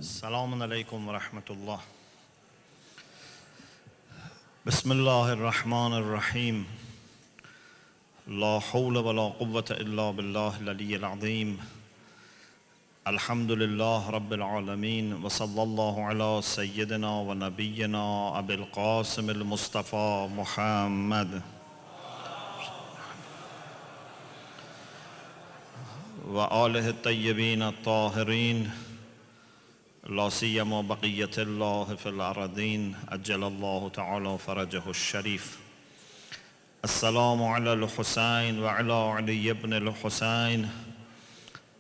السلام عليكم ورحمة الله. بسم الله الرحمن الرحيم. لا حول ولا قوة إلا بالله العلي العظيم. الحمد لله رب العالمين وصلى الله على سيدنا ونبينا أبي القاسم المصطفى محمد وآله الطيبين الطاهرين لا سيما بقية الله في الأرضين عجل الله تعالى فرجه الشريف. السلام على الحسين وعلى علي بن الحسين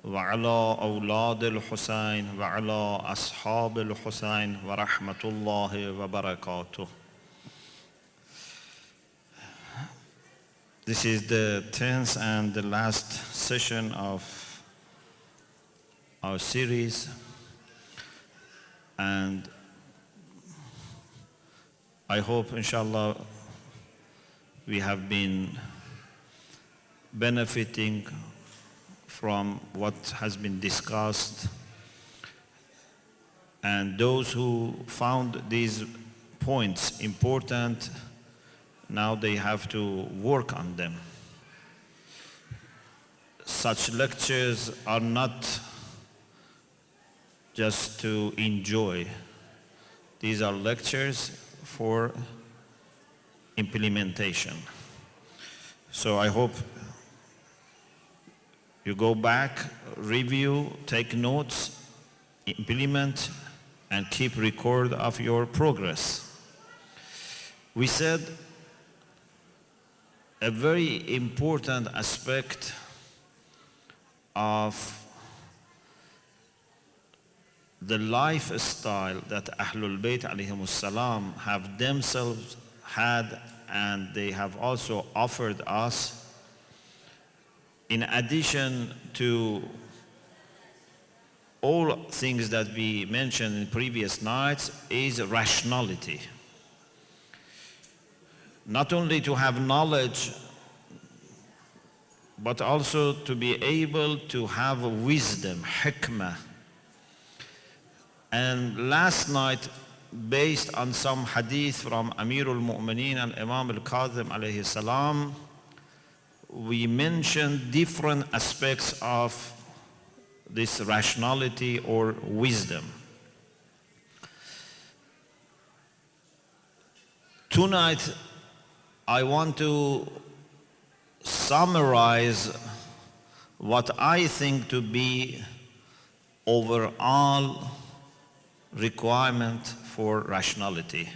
وعلى أولاد الحسين وعلى أصحاب الحسين ورحمة الله وبركاته. This is the 10th and the last session of our series, and I hope inshallah we have been benefiting from what has been discussed, and those who found these points important, now they have to work on them. Such lectures are not just to enjoy. These are lectures for implementation. So I hope you go back, review, take notes, implement, and keep record of your progress. We said a very important aspect of the lifestyle that Ahlul Bayt alayhimus salam have themselves had, and they have also offered us, in addition to all things that we mentioned in previous nights, is rationality. Not only to have knowledge, but also to be able to have wisdom, hikmah. And last night, based on some hadith from Amirul Mu'mineen and Imam al-Kadhim alayhi salam, we mentioned different aspects of this rationality or wisdom. Tonight, I want to summarize what I think to be overall requirement for rationality.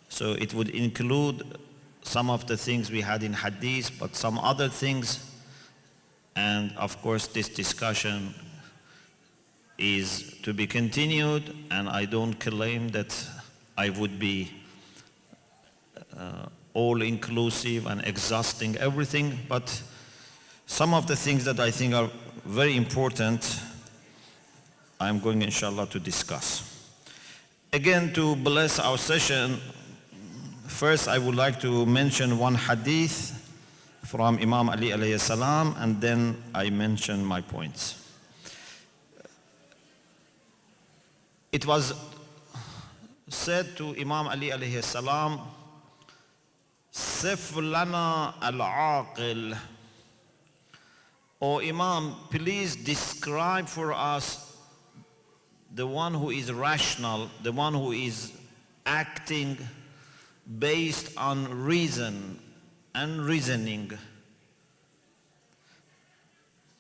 So it would include some of the things we had in hadith, but some other things. And of course, this discussion is to be continued, and I don't claim that I would be all-inclusive and exhausting everything, but some of the things that I think are very important, I'm going inshallah to discuss. Again, to bless our session, first I would like to mention one hadith from Imam Ali alayhi salam, and then I mention my points. It was said to Imam Ali alayhi salam, Sif lana al-aqil. O Imam, please describe for us the one who is rational, the one who is acting based on reason and reasoning.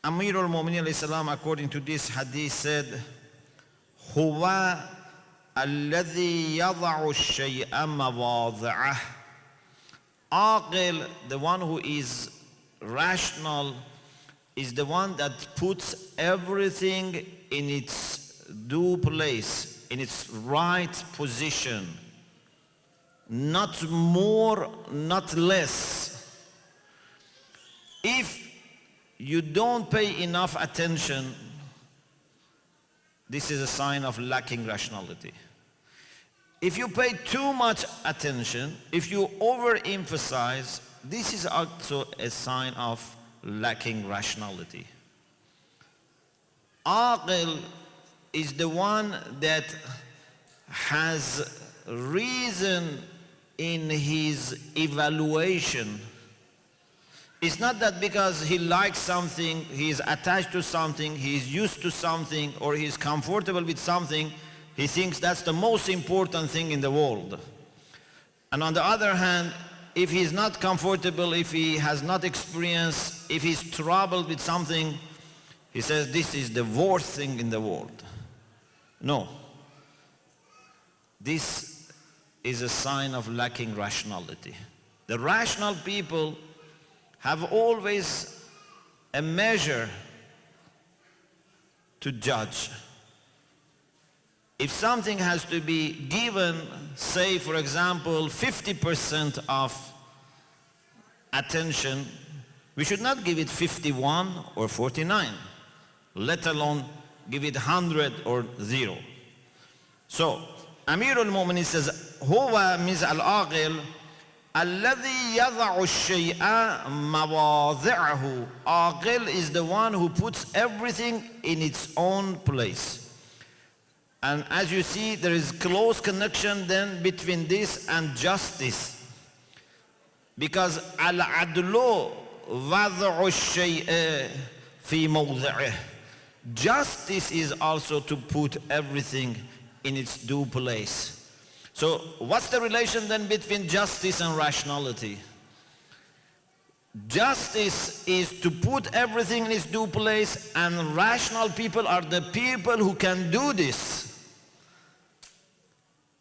Amirul Mu'mineen alayhi salam, according to this hadith, said, Huwa alladhi yada'u shay'a mawada'ah. Aqil, the one who is rational, is the one that puts everything in its due place, in its right position. Not more, not less. If you don't pay enough attention, this is a sign of lacking rationality. If you pay too much attention, if you overemphasize, this is also a sign of lacking rationality. Aqil is the one that has reason in his evaluation. It's not that because he likes something, he's attached to something, he's used to something, or he's comfortable with something, he thinks that's the most important thing in the world. And on the other hand, if he's not comfortable, if he has not experienced, if he's troubled with something, he says this is the worst thing in the world. No. This is a sign of lacking rationality. The rational people have always a measure to judge. If something has to be given, say for example 50% of attention, we should not give it 51 or 49, let alone give it 100 or 0. So Amir al-Mu'minin says, "Huwa miz al-aqil alladhi yada'u ash-shay'a mawadhi'ahu." Aqil is the one who puts everything in its own place. And as you see, there is close connection then between this and justice. Because al-adlu wad'u ash-shay'a fi mawdhi'ih. Justice is also to put everything in its due place. So what's the relation then between justice and rationality? Justice is to put everything in its due place, and rational people are the people who can do this.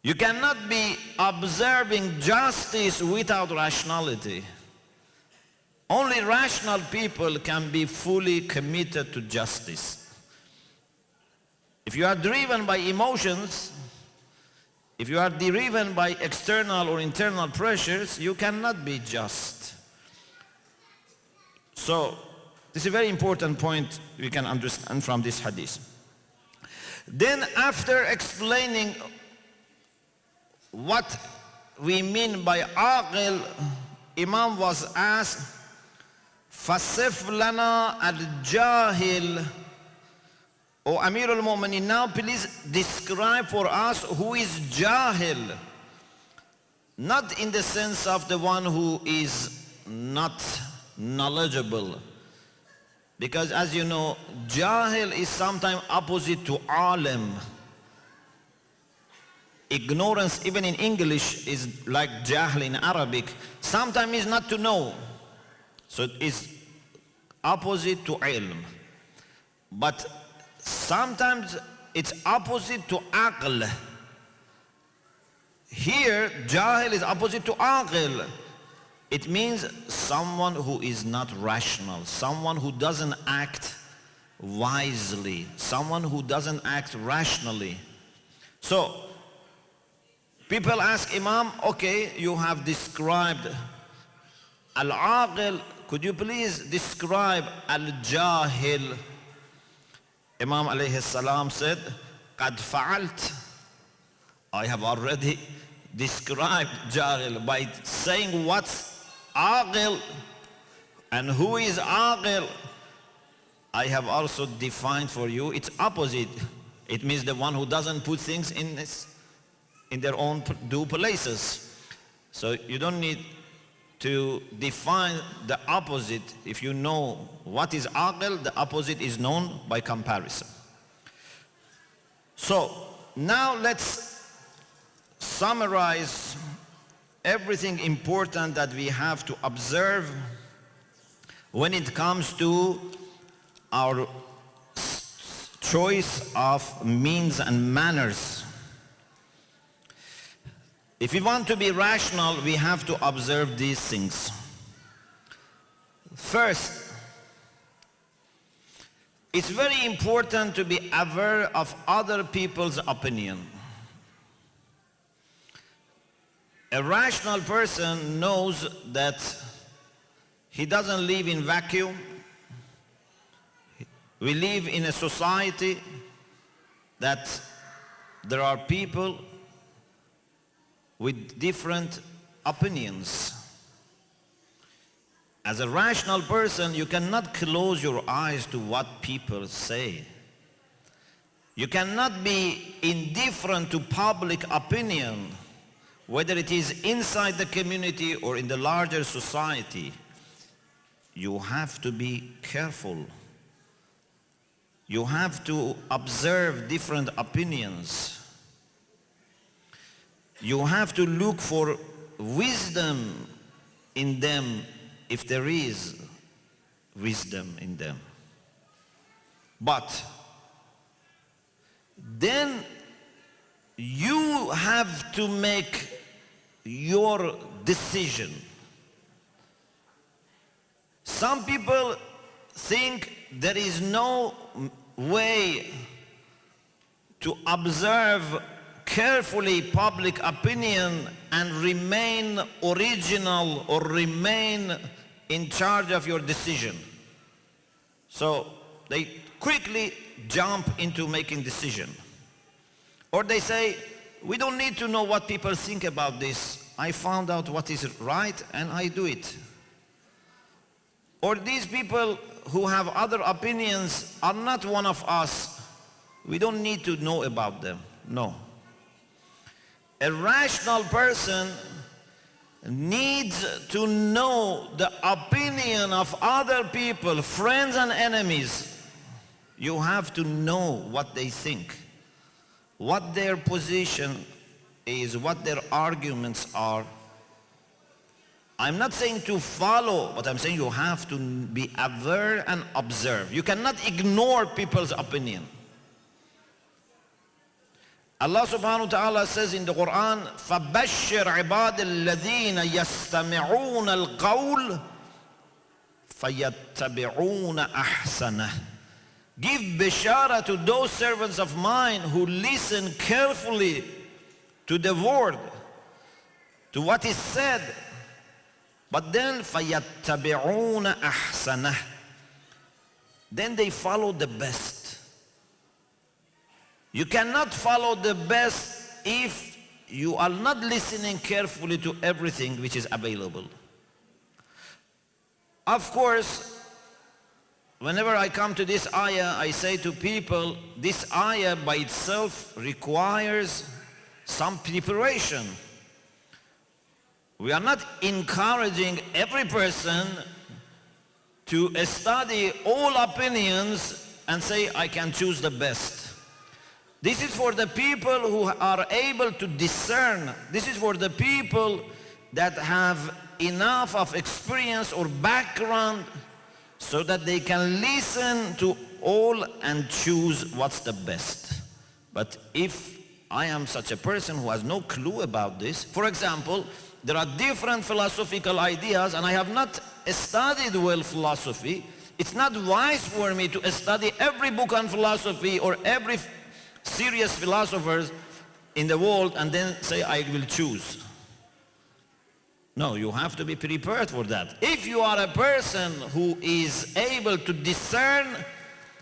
You cannot be observing justice without rationality. Only rational people can be fully committed to justice. If you are driven by emotions, if you are driven by external or internal pressures, you cannot be just. So, this is a very important point we can understand from this hadith. Then after explaining what we mean by aqil, Imam was asked, "Fasif lana al-jahil." O Amir al-Mu'minin, now please describe for us who is jahil. Not in the sense of the one who is not knowledgeable. Because as you know, jahil is sometimes opposite to alim. Ignorance, even in English, is like jahl in Arabic. Sometimes is not to know. So it is opposite to ilm. But sometimes it's opposite to aql. Here, jahil is opposite to aqil. It means someone who is not rational, someone who doesn't act wisely, someone who doesn't act rationally. So, people ask Imam, okay, you have described al-aqil, could you please describe al-jahil? Imam alayhi salam said, "Qad fa'alt." I have already described jahil by saying what's aqil and who is aqil. I have also defined for you its opposite. It means the one who doesn't put things in their own due places. So you don't need to define the opposite. If you know what is aqil, the opposite is known by comparison. So now let's summarize everything important that we have to observe when it comes to our choice of means and manners. If we want to be rational, we have to observe these things. First, it's very important to be aware of other people's opinion. A rational person knows that he doesn't live in vacuum. We live in a society that there are people with different opinions. As a rational person, you cannot close your eyes to what people say. You cannot be indifferent to public opinion, whether it is inside the community or in the larger society. You have to be careful. You have to observe different opinions. You have to look for wisdom in them if there is wisdom in them. But then you have to make your decision. Some people think there is no way to observe carefully public opinion and remain original or remain in charge of your decision. So they quickly jump into making decision. Or they say, we don't need to know what people think about this. I found out what is right and I do it. Or these people who have other opinions are not one of us. We don't need to know about them. No. A rational person needs to know the opinion of other people, friends and enemies. You have to know what they think, what their position is, what their arguments are. I'm not saying to follow, but I'm saying you have to be aware and observe. You cannot ignore people's opinion. Allah subhanahu wa ta'ala says in the Quran, فَبَشِّرْ عِبَادِ الَّذِينَ يَسْتَمِعُونَ الْقَوْلِ فَيَتَّبِعُونَ أَحْسَنَهُ. Give bishara to those servants of mine who listen carefully to the word, to what is said. But then فَيَتَّبِعُونَ أَحْسَنَهُ. Then they follow the best. You cannot follow the best if you are not listening carefully to everything which is available. Of course, whenever I come to this ayah, I say to people, this ayah by itself requires some preparation. We are not encouraging every person to study all opinions and say, I can choose the best. This is for the people who are able to discern. This is for the people that have enough of experience or background so that they can listen to all and choose what's the best. But if I am such a person who has no clue about this, for example, there are different philosophical ideas and I have not studied well philosophy. It's not wise for me to study every book on philosophy or every serious philosophers in the world and then say I will choose. No, you have to be prepared for that. If you are a person who is able to discern,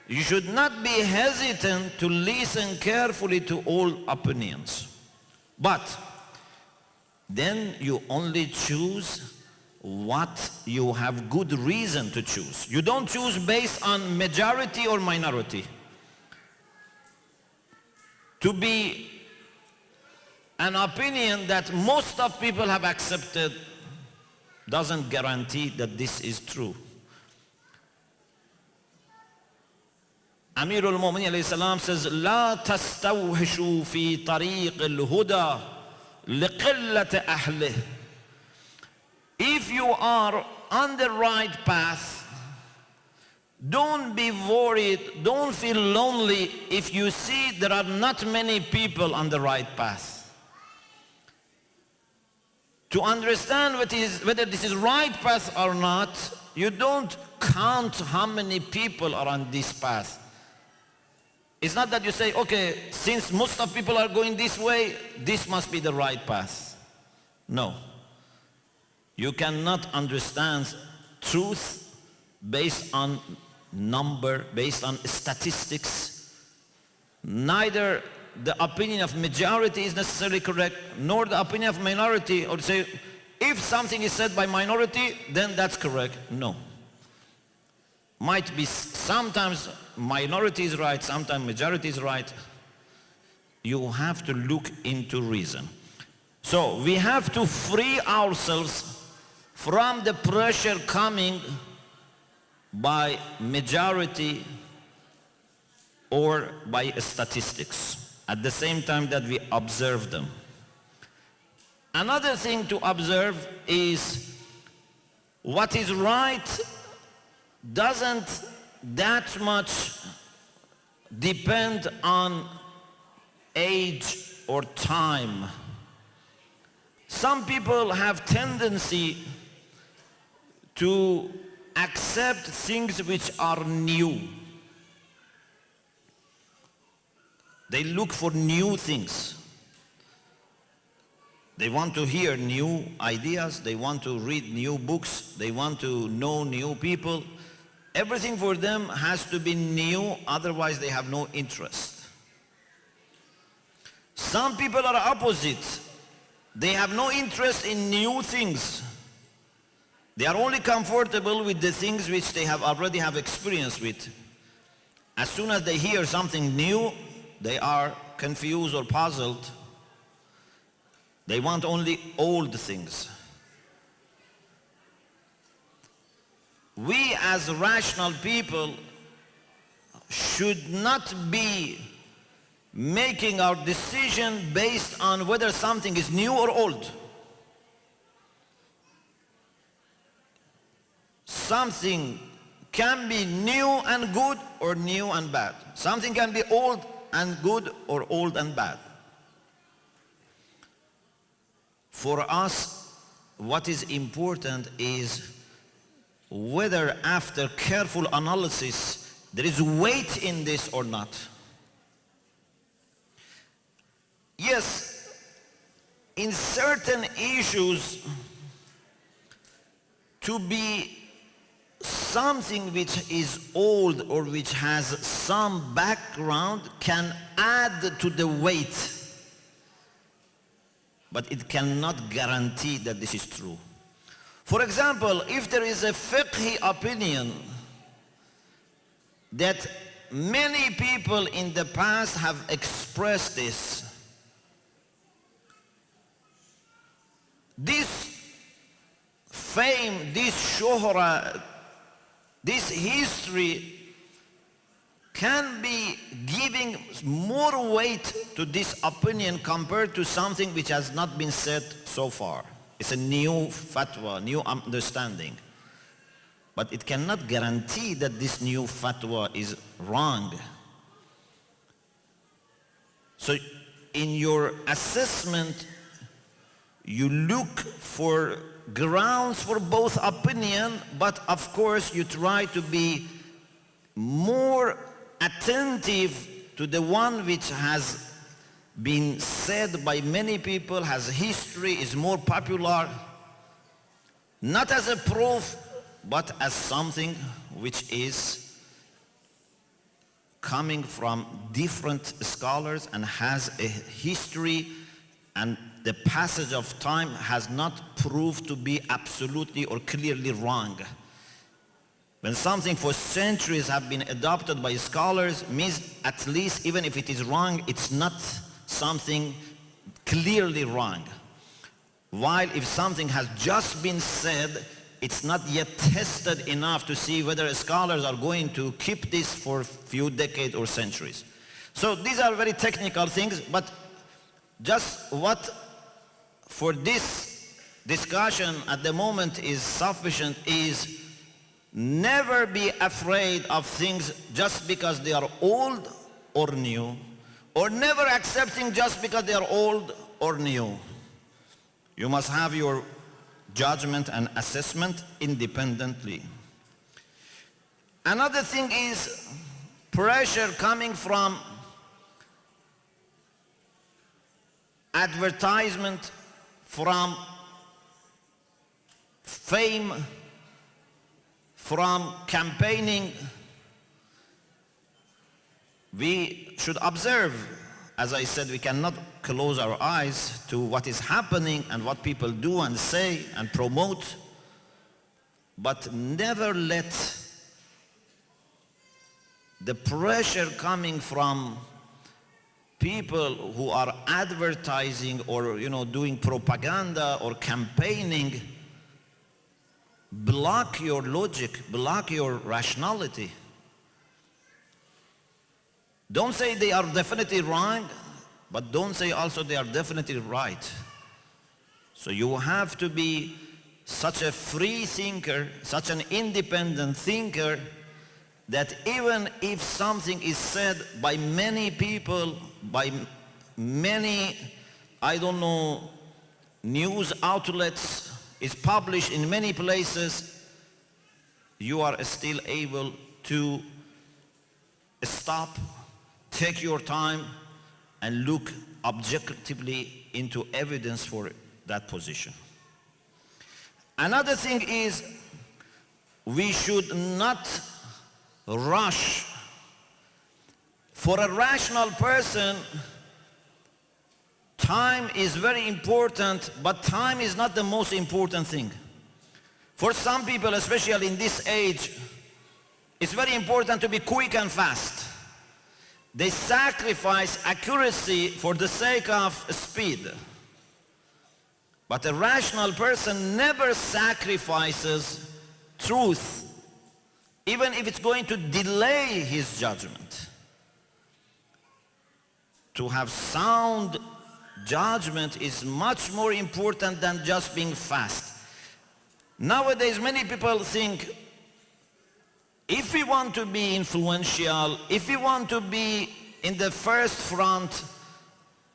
you should not be hesitant to listen carefully to all opinions. But then you only choose what you have good reason to choose. You don't choose based on majority or minority. To be an opinion that most of people have accepted doesn't guarantee that this is true. Amir al-Mu'minin alayhi salam says, لا تستوحشوا في طريق الهدى لقلة أهله. If you are on the right path, don't be worried, don't feel lonely if you see there are not many people on the right path. To understand whether this is right path or not, you don't count how many people are on this path. It's not that you say, okay, since most of people are going this way, this must be the right path. No. You cannot understand truth based on number, based on statistics. Neither the opinion of majority is necessarily correct, nor the opinion of minority, or say, if something is said by minority, then that's correct. No. might be sometimes minority is right, sometimes majority is right. You have to look into reason. So we have to free ourselves from the pressure coming by majority or by statistics at the same time that we observe them. Another thing to observe is what is right doesn't that much depend on age or time. Some people have tendency to accept things which are new. They look for new things. They want to hear new ideas, they want to read new books, they want to know new people. Everything for them has to be new, otherwise they have no interest. Some people are opposite. They have no interest in new things. They are only comfortable with the things which they have already have experience with. As soon as they hear something new, they are confused or puzzled. They want only old things. We as rational people should not be making our decision based on whether something is new or old. Something can be new and good or new and bad. Something can be old and good or old and bad. For us, what is important is whether after careful analysis there is weight in this or not. Yes, in certain issues, to be something which is old or which has some background can add to the weight, but it cannot guarantee that this is true. For example, if there is a fiqhi opinion that many people in the past have expressed this fame, this shuhra, this history can be giving more weight to this opinion compared to something which has not been said so far. It's a new fatwa, new understanding. But it cannot guarantee that this new fatwa is wrong. So in your assessment, you look for grounds for both opinion, but of course you try to be more attentive to the one which has been said by many people, has history, is more popular, not as a proof, but as something which is coming from different scholars and has a history, and the passage of time has not proved to be absolutely or clearly wrong. When something for centuries have been adopted by scholars, means at least even if it is wrong, it's not something clearly wrong. While if something has just been said, it's not yet tested enough to see whether scholars are going to keep this for a few decades or centuries. So these are very technical things, but just what for this discussion at the moment is sufficient is never be afraid of things just because they are old or new, or never accepting just because they are old or new. You must have your judgment and assessment independently. Another thing is pressure coming from advertisement, from fame, from campaigning. We should observe. As I said, we cannot close our eyes to what is happening and what people do and say and promote, but never let the pressure coming from people who are advertising or doing propaganda or campaigning block your logic, block your rationality. Don't say they are definitely wrong, but don't say also they are definitely right. So you have to be such a free thinker, such an independent thinker, that even if something is said by many people, by many, news outlets, is published in many places, you are still able to stop, take your time, and look objectively into evidence for that position. Another thing is, we should not rush. For a rational person, time is very important, but time is not the most important thing. For some people, especially in this age, it's very important to be quick and fast. They sacrifice accuracy for the sake of speed. But a rational person never sacrifices truth, even if it's going to delay his judgment. To have sound judgment is much more important than just being fast. Nowadays, many people think, if we want to be influential, if we want to be in the first front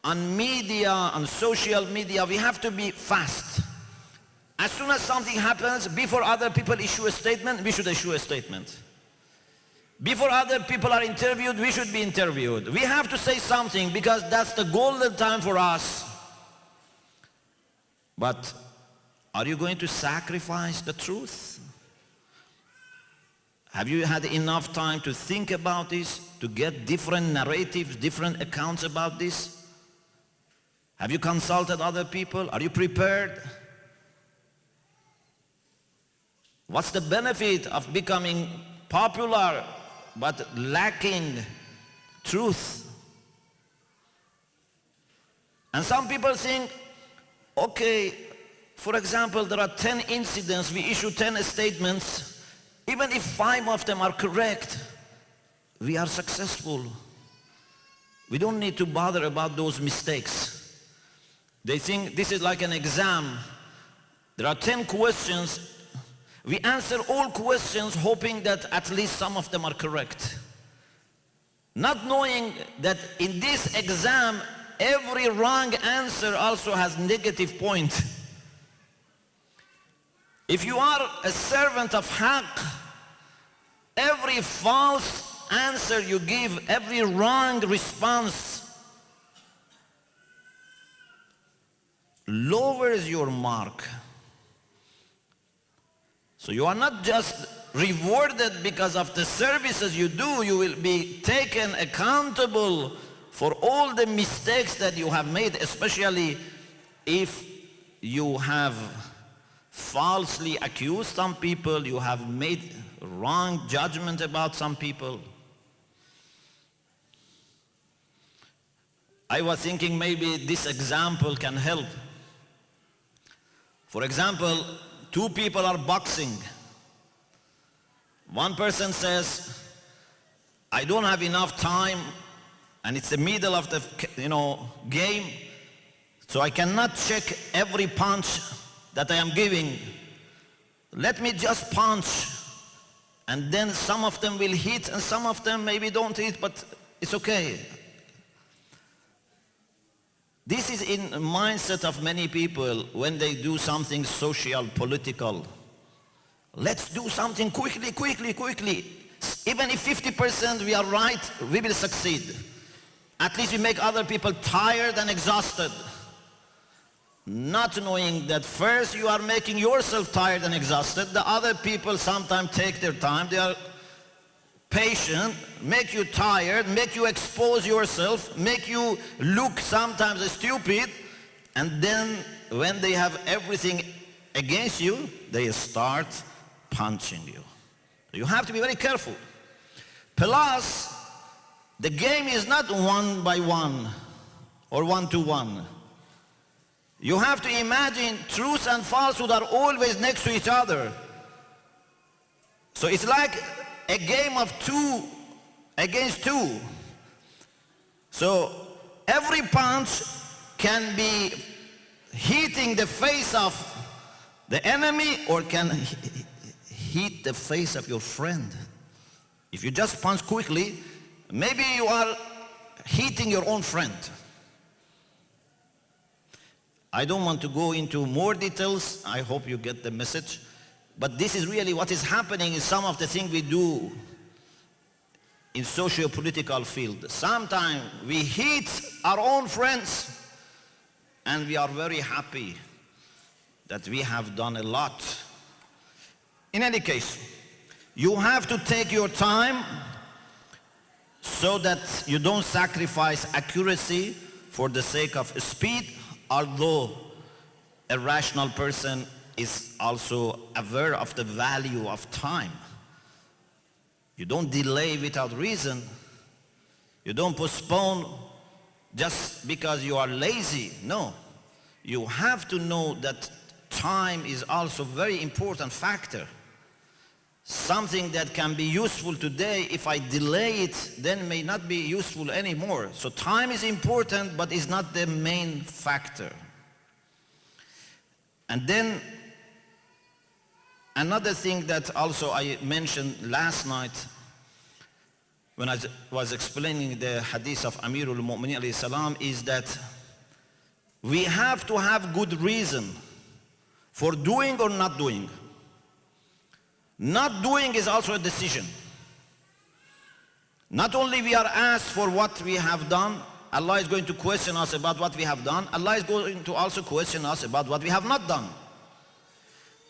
on media, on social media, we have to be fast. As soon as something happens, before other people issue a statement, we should issue a statement. Before other people are interviewed, we should be interviewed. We have to say something because that's the golden time for us. But are you going to sacrifice the truth? Have you had enough time to think about this, to get different narratives, different accounts about this? Have you consulted other people? Are you prepared? What's the benefit of becoming popular but lacking truth? And some people think, okay, for example, there are 10 incidents, we issue 10 statements. Even if 5 of them are correct, we are successful. We don't need to bother about those mistakes. They think this is like an exam. There are 10 questions. We answer all questions hoping that at least some of them are correct. Not knowing that in this exam, every wrong answer also has negative point. If you are a servant of Haqq, every false answer you give, every wrong response lowers your mark. So you are not just rewarded because of the services you do, you will be taken accountable for all the mistakes that you have made, especially if you have falsely accused some people, you have made wrong judgment about some people. I was thinking maybe this example can help. For example, 2 people are boxing. One person says, I don't have enough time, and it's the middle of the game, so I cannot check every punch that I am giving. Let me just punch, and then some of them will hit and some of them maybe don't hit, but it's okay. This is in the mindset of many people when they do something social, political. Let's do something quickly, quickly, quickly. Even if 50% we are right, we will succeed. At least we make other people tired and exhausted. Not knowing that first you are making yourself tired and exhausted. The other people sometimes take their time. They are patient, make you tired, make you expose yourself, make you look sometimes stupid. And then when they have everything against you, they start punching you. You have to be very careful. Plus, the game is not 1 by 1 or 1 to 1. You have to imagine truth and falsehood are always next to each other. So it's like a game of 2 against 2. So every punch can be hitting the face of the enemy or can hit the face of your friend. If you just punch quickly, maybe you are hitting your own friend. I don't want to go into more details. I hope you get the message. But this is really what is happening in some of the things we do in socio-political field. Sometimes we hit our own friends and we are very happy that we have done a lot. In any case, you have to take your time so that you don't sacrifice accuracy for the sake of speed, although a rational person is also aware of the value of time. You don't delay without reason. You don't postpone just because you are lazy. No. You have to know that time is also a very important factor. Something that can be useful today, if I delay it, then may not be useful anymore. So time is important, but it's not the main factor. And then another thing that also I mentioned last night when I was explaining the hadith of Amirul Mu'minin alayhi salam is that we have to have good reason for doing or not doing. Not doing is also a decision. Not only we are asked for what we have done, Allah is going to question us about what we have done, Allah is going to also question us about what we have not done.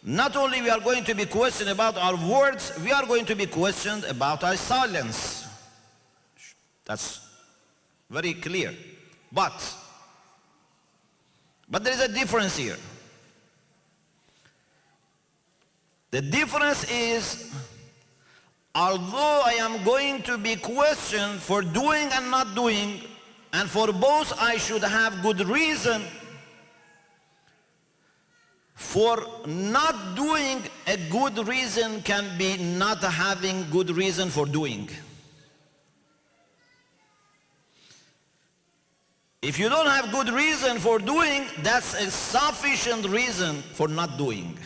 Not only we are going to be questioned about our words, we are going to be questioned about our silence. That's very clear. But there is a difference here. The difference is, although I am going to be questioned for doing and not doing, and for both I should have good reason, for not doing, a good reason can be not having good reason for doing. If you don't have good reason for doing, that's a sufficient reason for not doing.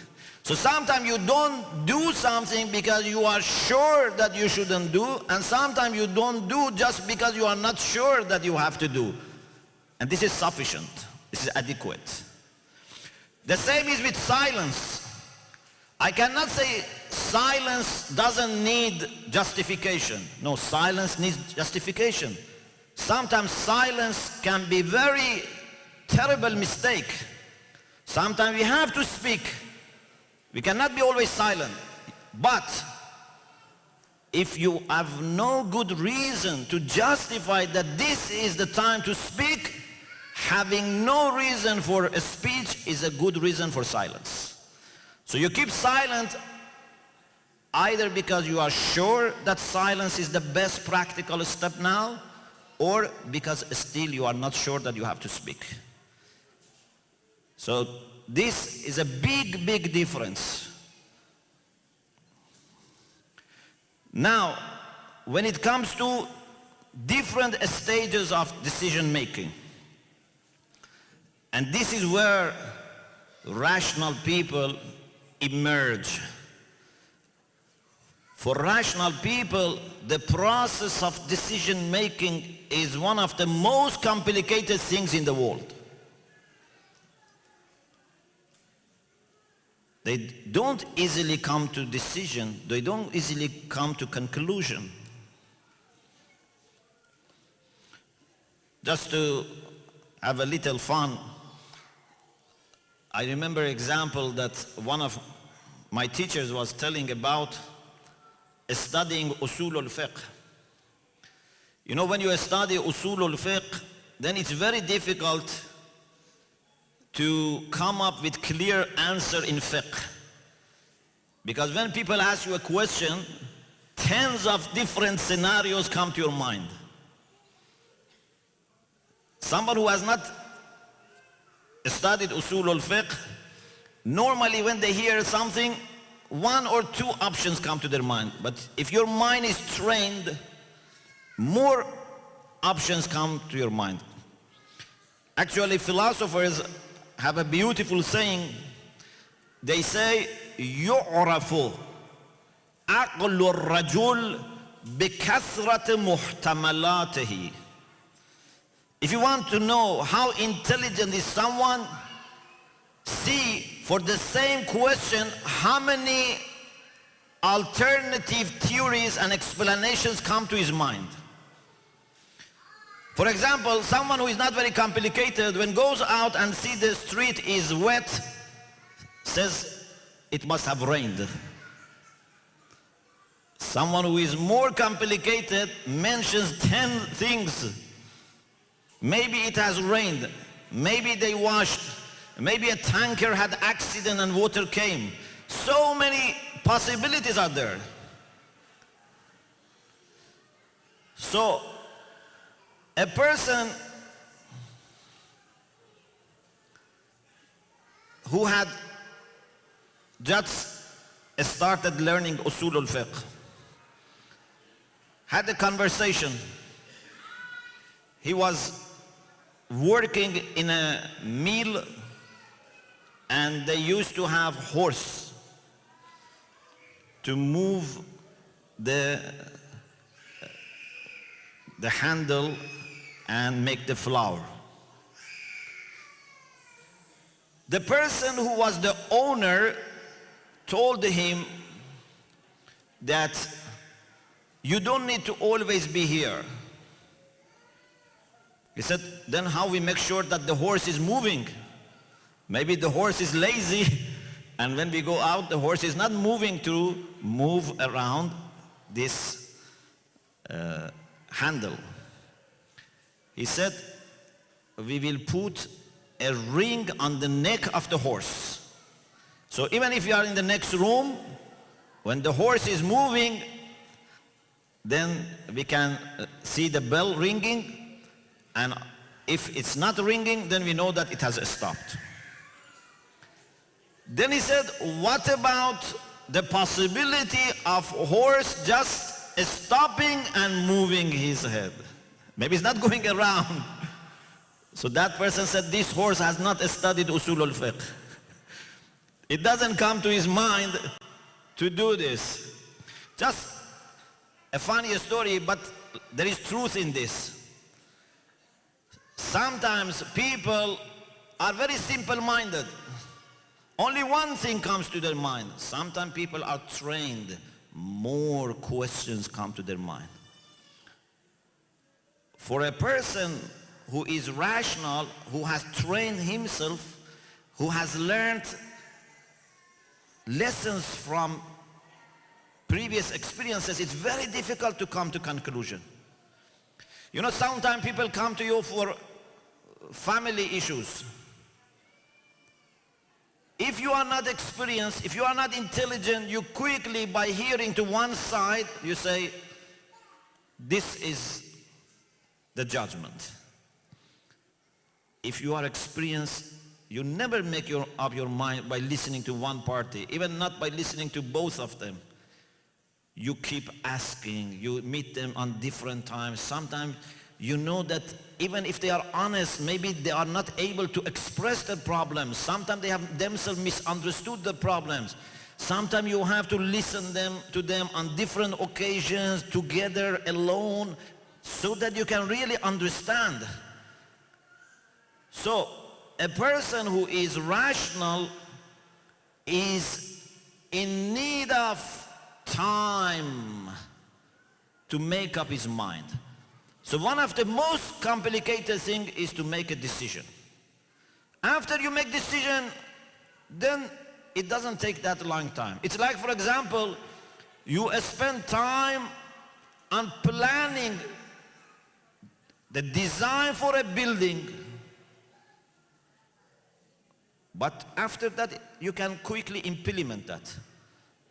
So sometimes you don't do something because you are sure that you shouldn't do, and sometimes you don't do just because you are not sure that you have to do. And this is sufficient. This is adequate. The same is with silence. I cannot say silence doesn't need justification. No, silence needs justification. Sometimes silence can be very terrible mistake. Sometimes we have to speak. We cannot be always silent. But if you have no good reason to justify that this is the time to speak, having no reason for a speech is a good reason for silence. So you keep silent either because you are sure that silence is the best practical step now, or because still you are not sure that you have to speak. So this is a big, big difference. Now, when it comes to different stages of decision making, and this is where rational people emerge. For rational people, the process of decision making is one of the most complicated things in the world. They don't easily come to decision. They don't easily come to conclusion. Just to have a little fun, I remember an example that one of my teachers was telling about studying usul al-fiqh. You know, when you study usul al-fiqh, then it's very difficult to come up with clear answer in fiqh. Because when people ask you a question, tens of different scenarios come to your mind. Someone who has not studied usul al-fiqh, normally when they hear something, one or two options come to their mind. But if your mind is trained, more options come to your mind. Actually, philosophers have a beautiful saying. They say, يُعْرَفُ عَقْلُ الرَّجُلِ بِكَثْرَةِ مُحْتَمَلَاتِهِ. If you want to know how intelligent is someone, see for the same question how many alternative theories and explanations come to his mind. For example, someone who is not very complicated, when goes out and see the street is wet, says it must have rained. Someone who is more complicated mentions 10 things. Maybe it has rained, maybe they washed, maybe a tanker had accident and water came. So many possibilities are there. So a person who had just started learning usul al-fiqh had a conversation. He was working in a mill and they used to have horse to move the handle and make the flour. The person who was the owner told him that you don't need to always be here. He said, then how we make sure that the horse is moving? Maybe the horse is lazy and when we go out the horse is not moving to move around this handle. He said, we will put a ring on the neck of the horse. So even if you are in the next room, when the horse is moving, then we can see the bell ringing, and if it's not ringing, then we know that it has stopped. Then he said, what about the possibility of horse just stopping and moving his head? Maybe it's not going around. So that person said, this horse has not studied usul al-fiqh. It doesn't come to his mind to do this. Just a funny story, but there is truth in this. Sometimes people are very simple-minded. Only one thing comes to their mind. Sometimes people are trained. More questions come to their mind. For a person who is rational, who has trained himself, who has learned lessons from previous experiences, it's very difficult to come to conclusion. You know, sometimes people come to you for family issues. If you are not experienced, if you are not intelligent, you quickly, by hearing to one side, you say, this is the judgment. If you are experienced, you never make up your mind by listening to one party, even not by listening to both of them. You keep asking, you meet them on different times. Sometimes you know that even if they are honest, maybe they are not able to express their problems. Sometimes they have themselves misunderstood the problems. Sometimes you have to listen to them on different occasions, together, alone, so that you can really understand. So, a person who is rational is in need of time to make up his mind. So one of the most complicated things is to make a decision. After you make decision, then it doesn't take that long time. It's like, for example, you spend time on planning the design for a building, but after that you can quickly implement that.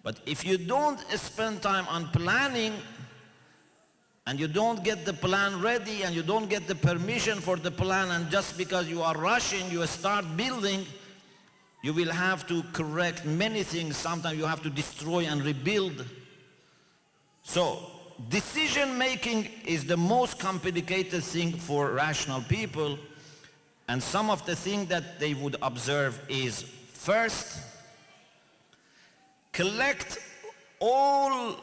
But if you don't spend time on planning, and you don't get the plan ready, and you don't get the permission for the plan, and just because you are rushing, you start building, you will have to correct many things. Sometimes you have to destroy and rebuild. So decision making is the most complicated thing for rational people. And some of the things that they would observe is, first, collect all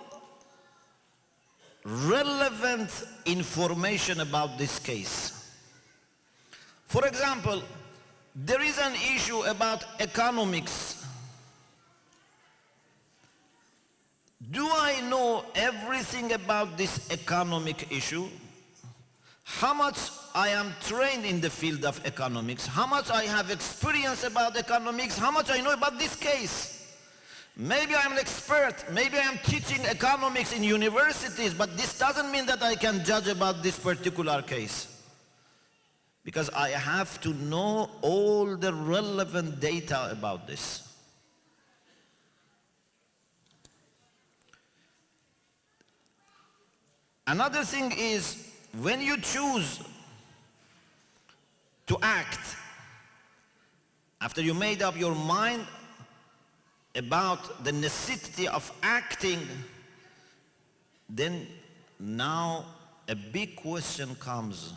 relevant information about this case. For example, there is an issue about economics. Do I know everything about this economic issue? How much I am trained in the field of economics? How much I have experience about economics? How much I know about this case? Maybe I'm an expert, maybe I'm teaching economics in universities, but this doesn't mean that I can judge about this particular case. Because I have to know all the relevant data about this. Another thing is, when you choose to act, after you made up your mind about the necessity of acting, then now a big question comes: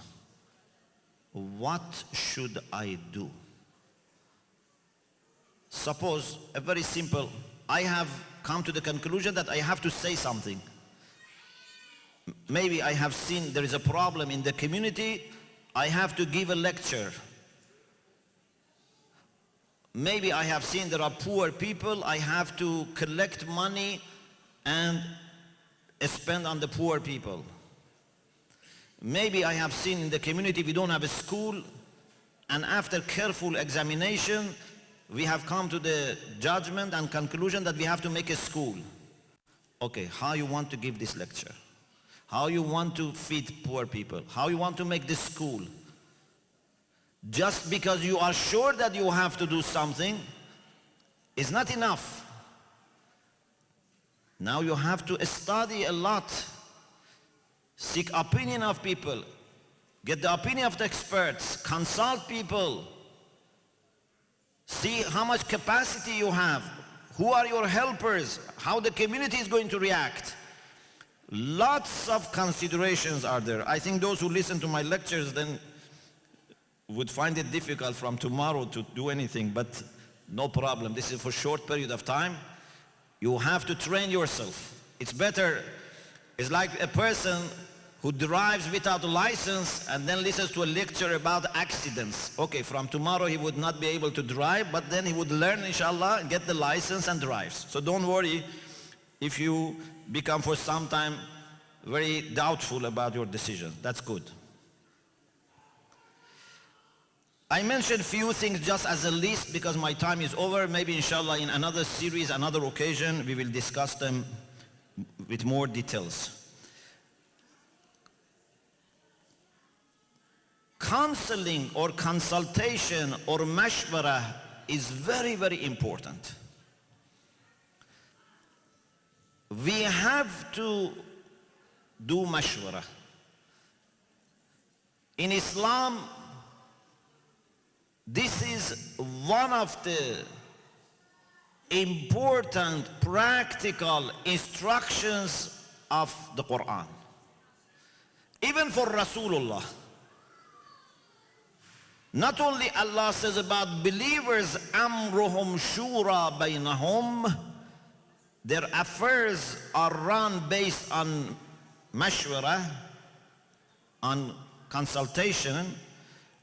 what should I do? Suppose, a very simple, I have come to the conclusion that I have to say something. Maybe I have seen there is a problem in the community, I have to give a lecture. Maybe I have seen there are poor people, I have to collect money and spend on the poor people. Maybe I have seen in the community we don't have a school, and after careful examination we have come to the judgment and conclusion that we have to make a school. Okay, how you want to give this lecture? How you want to feed poor people? How you want to make this school? Just because you are sure that you have to do something is not enough. Now you have to study a lot, seek opinion of people, get the opinion of the experts, consult people, see how much capacity you have, who are your helpers, how the community is going to react. Lots of considerations are there. I think those who listen to my lectures then would find it difficult from tomorrow to do anything, but no problem. This is for a short period of time. You have to train yourself. It's better. It's like a person who drives without a license and then listens to a lecture about accidents. Okay, from tomorrow he would not be able to drive, but then he would learn, inshallah, get the license and drives. So don't worry if you become for some time very doubtful about your decisions. That's good. I mentioned few things just as a list because my time is over. Maybe inshallah in another series, another occasion, we will discuss them with more details. Counseling or consultation or mashwara is very, very important. We have to do mashwara. In Islam, this is one of the important practical instructions of the Quran. Even for Rasulullah. Not only Allah says about believers, amruhum shura bainahum, their affairs are run based on mashwara, on consultation,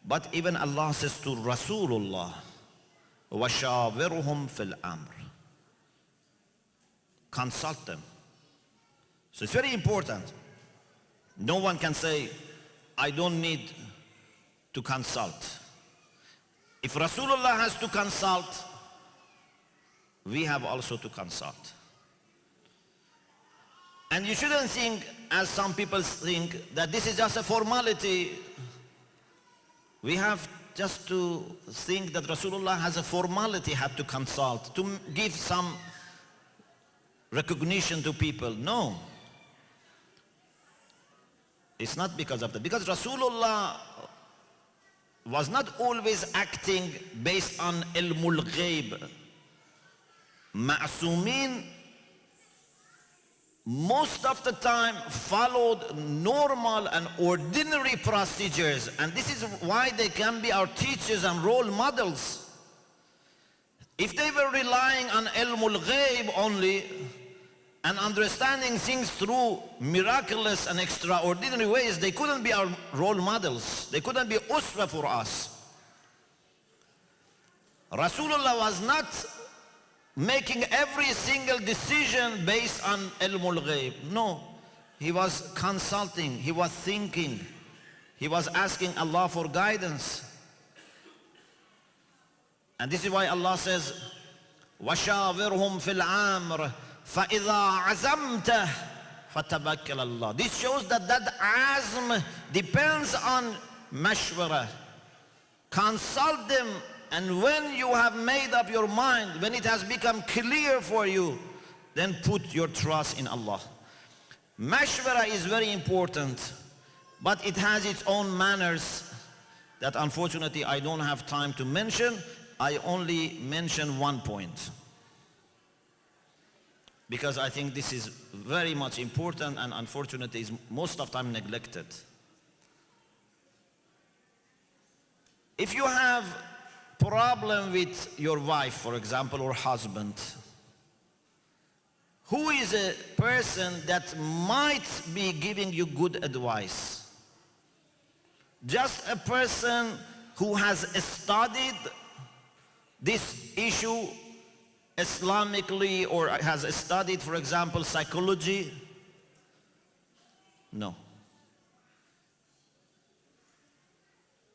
but even Allah says to Rasulullah, وَشَاوِرُهُمْ فِي الْأَمْرِ, consult them. So it's very important. No one can say, I don't need to consult. If Rasulullah has to consult, we have also to consult. And you shouldn't think, as some people think, that this is just a formality. We have just to think that Rasulullah has a formality, had to consult, to give some recognition to people. No. It's not because of that. Because Rasulullah was not always acting based on ilmul ghaib. Ma'sumin most of the time followed normal and ordinary procedures, and this is why they can be our teachers and role models. If they were relying on ilmul ghaib only and understanding things through miraculous and extraordinary ways, they couldn't be our role models. They couldn't be uswa for us. Rasulullah was not making every single decision based on ilmul ghaib. No, he was consulting, he was thinking, he was asking Allah for guidance. And this is why Allah says, وَشَاوِرْهُمْ فِي الْعَامْرِ فَإِذَا عَزَمْتَ فَتَبَكَّلَ اللَّهِ. This shows that azm depends on mashwara. Consult them, and when you have made up your mind, when it has become clear for you, then put your trust in Allah. Mashwara is very important, but it has its own manners that unfortunately I don't have time to mention. I only mention one point, because I think this is very much important and unfortunately is most of the time neglected. If you have problem with your wife, for example, or husband, who is a person that might be giving you good advice? Just a person who has studied this issue Islamically, or has studied, for example, psychology? No.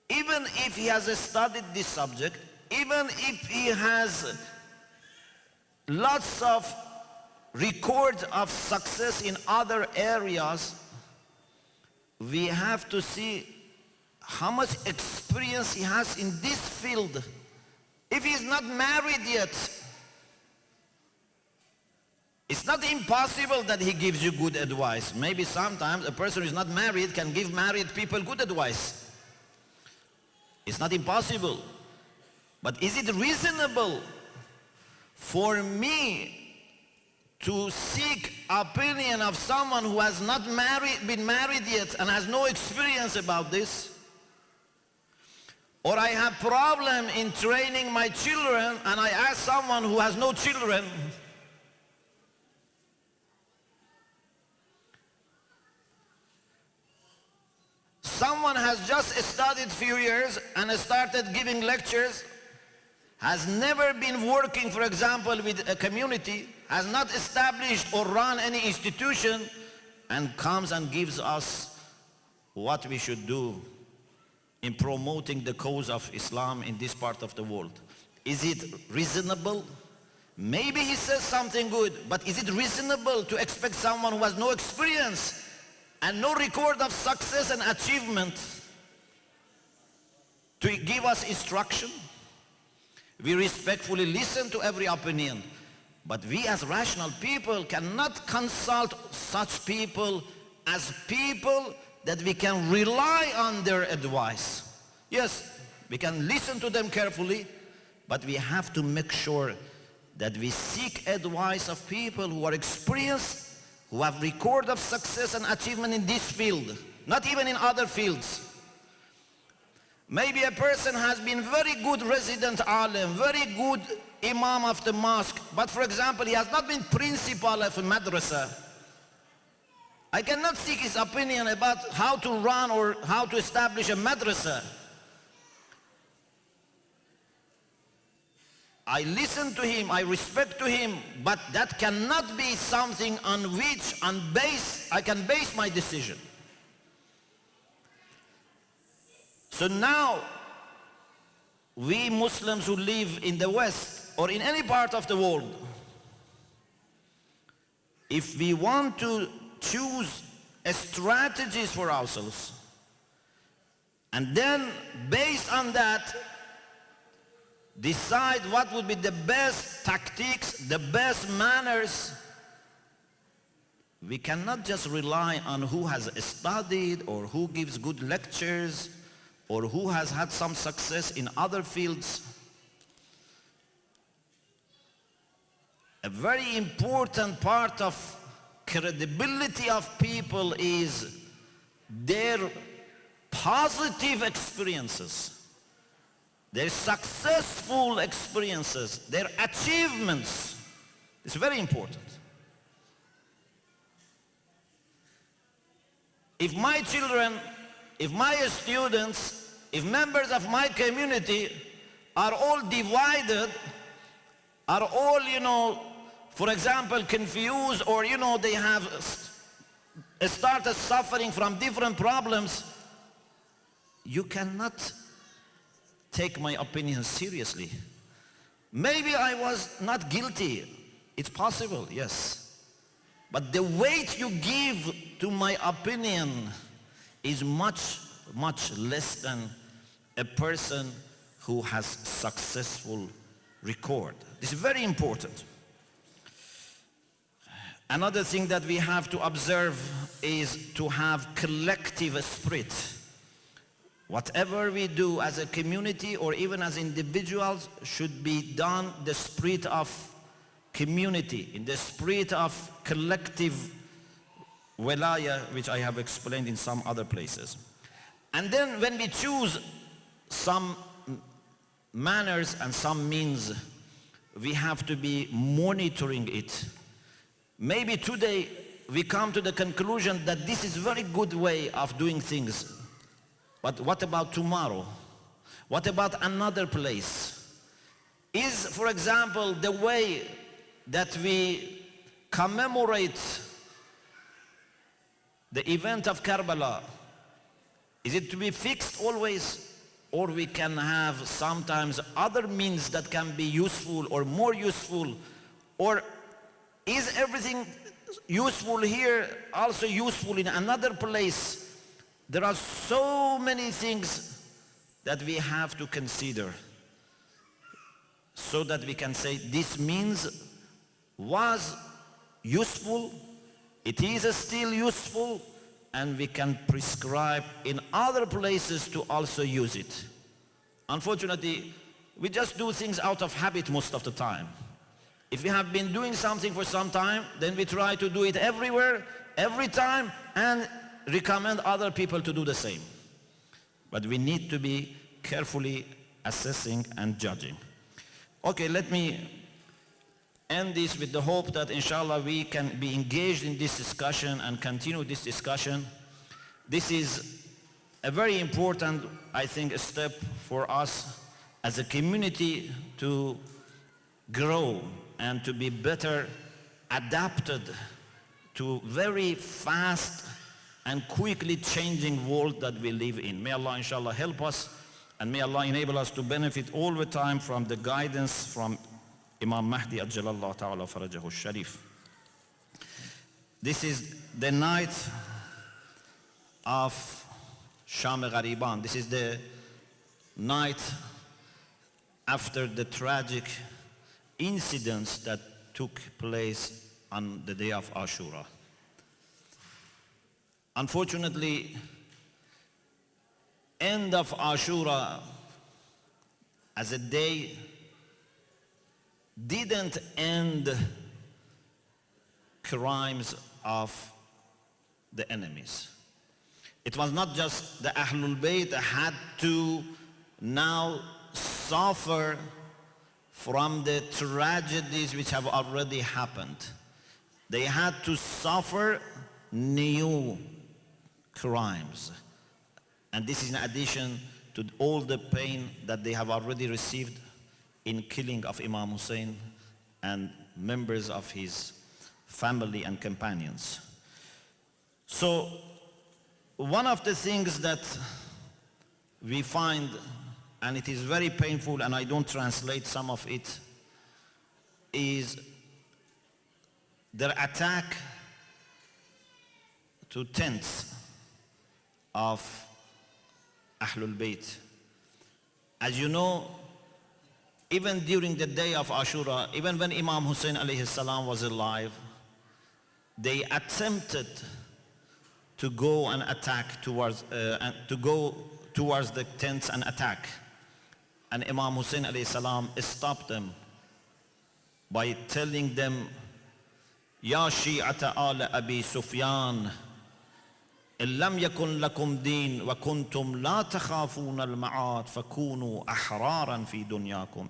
Even if he has studied this subject, even if he has lots of records of success in other areas, we have to see how much experience he has in this field. If he is not married yet, it's not impossible that he gives you good advice. Maybe sometimes a person who is not married can give married people good advice. It's not impossible. But is it reasonable for me to seek opinion of someone who has not been married yet and has no experience about this? Or I have problem in training my children and I ask someone who has no children. Someone has just studied few years and started giving lectures, has never been working, for example, with a community, has not established or run any institution, and comes and gives us what we should do in promoting the cause of Islam in this part of the world. Is it reasonable? Maybe he says something good, but is it reasonable to expect someone who has no experience and no record of success and achievement to give us instruction? We respectfully listen to every opinion, but we as rational people cannot consult such people as people that we can rely on their advice. Yes, we can listen to them carefully, but we have to make sure that we seek advice of people who are experienced, who have record of success and achievement in this field, not even in other fields. Maybe a person has been very good resident alim, very good imam of the mosque, but for example, he has not been principal of a madrasa. I cannot seek his opinion about how to run or how to establish a madrasa. I listen to him, I respect to him, but that cannot be something on which I can base my decision. So now, we Muslims who live in the West or in any part of the world, if we want to choose strategies for ourselves, and then based on that, decide what would be the best tactics, the best manners We cannot just rely on who has studied or who gives good lectures or who has had some success in other fields. A very important part of credibility of people is their positive experiences, their successful experiences, their achievements. It's very important. If my children, if my students, if members of my community are all divided, are all, for example, confused, or, they have started suffering from different problems, you cannot take my opinion seriously. Maybe I was not guilty. It's possible, yes. But the weight you give to my opinion is much, much less than a person who has successful record. This is very important. Another thing that we have to observe is to have collective spirit. Whatever we do as a community or even as individuals should be done in the spirit of community, in the spirit of collective wilaya, which I have explained in some other places. And then when we choose some manners and some means, we have to be monitoring it. Maybe today we come to the conclusion that this is a very good way of doing things. But what about tomorrow? What about another place? Is, for example, the way that we commemorate the event of Karbala, is it to be fixed always? Or we can have sometimes other means that can be useful or more useful? Or is everything useful here also useful in another place? There are so many things that we have to consider so that we can say this means was useful, it is still useful, and we can prescribe in other places to also use it. Unfortunately, we just do things out of habit most of the time. If we have been doing something for some time, then we try to do it everywhere, every time, and recommend other people to do the same. But we need to be carefully assessing and judging. Okay, let me end this with the hope that inshallah we can be engaged in this discussion and continue this discussion. This is a very important, I think, step for us as a community to grow and to be better adapted to very fast and quickly changing world that we live in. May Allah inshallah help us, and may Allah enable us to benefit all the time from the guidance from Imam Mahdi Ajjalallahu Ta'ala Farajahu Sharif. This is the night of Sham Ghariban. This is the night after the tragic incidents that took place on the day of Ashura. Unfortunately, end of Ashura as a day didn't end crimes of the enemies. It was not just the Ahlul Bayt had to now suffer from the tragedies which have already happened. They had to suffer new crimes. And this is in addition to all the pain that they have already received in killing of Imam Hussein and members of his family and companions. So one of the things that we find, and it is very painful, and I don't translate some of it, is their attack to tents of Ahlul Bayt. As you know, even during the day of Ashura, even when Imam Hussein alayhi salam was alive, they attempted to go and attack towards the tents and attack. And Imam Hussein alayhi salam stopped them by telling them, Ya Shi'ata ala Abi Sufyan, إن لم يكن لكم دين وكنتم لا تخافون المعاد فكونوا أحرارا في دنياكم.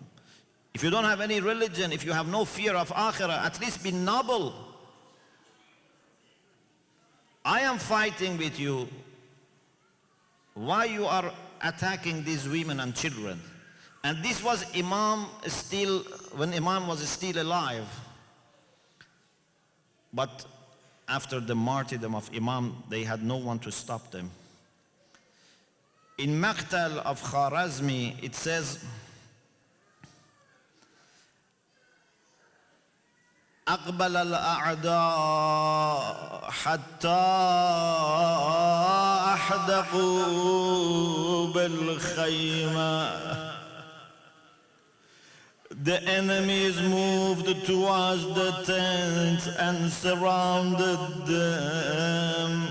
If you don't have any religion, if you have no fear of akhirah, at least be noble. I am fighting with you. Why you are attacking these women and children? And this was Imam still, when Imam was still alive. But after the martyrdom of Imam, they had no one to stop them. In Maqtal of Kharazmi, it says, أقبل الأعداء حتى أحدقوا بالخيمة. The enemies moved towards the tents and surrounded them.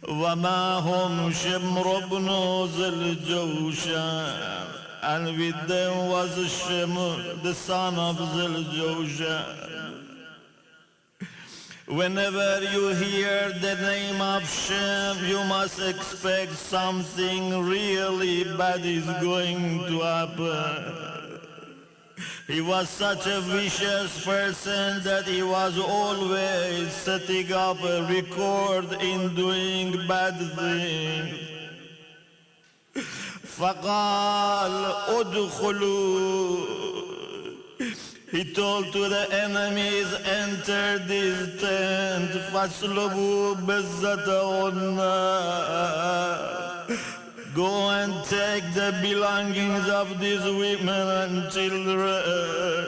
وما هم شمر بن ذي الجوشن, and with them was Shimr, the son of Zi al-Jawshan. Whenever you hear the name of Shem, you must expect something really bad is going to happen. He was such a vicious person that he was always setting up a record in doing bad things. فقال ادخلوا. He told to the enemies, enter this tent. فاسلبوا بزتهن. Go and take the belongings of these women and children.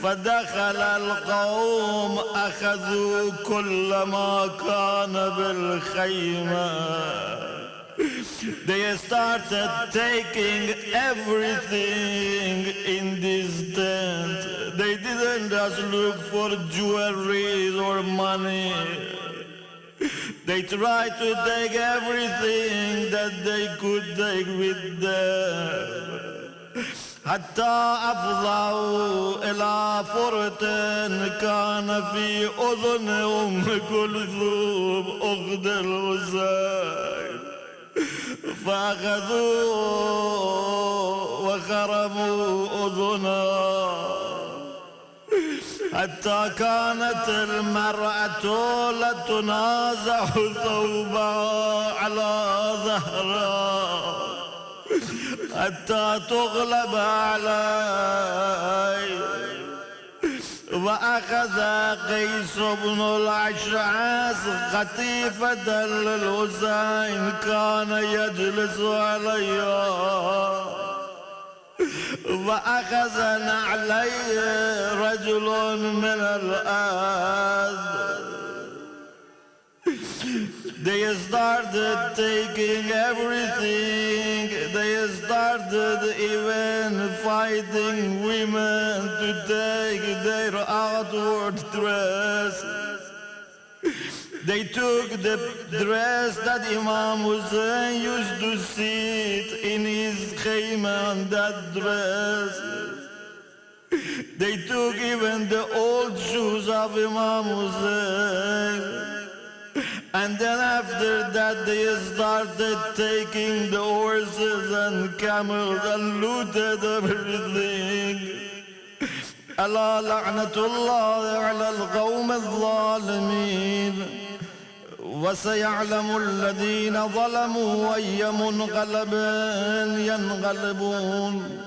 فدخل القوم أخذوا كل ما كان بالخيمة. They started taking everything in this tent. They didn't just look for jewelry or money. They tried to take everything that they could take with them. حتى أفضوا إلى فرط كان في أذن أم كلثوم أخت الحسين. فأخذوا وخرموا أذنها حتى كانت المرأة لتنازع ثوبها على ظهرها حتى تغلب عليه. وأخذ قيس بن الأشعث خطيفة للحسين كان يجلس عليها. وأخذ نعليه رجل من الأسد. They started taking everything. They started even fighting women to take their outward dress. They took the dress that Imam Hussein used to sit in his khayma on that dress. They took even the old shoes of Imam Hussein. And then after that they started taking the horses and camels and looted everything. ألا لعنة الله على القوم الظالمين. وسيعلم الذين ظلموا أي منقلب ينقلبون.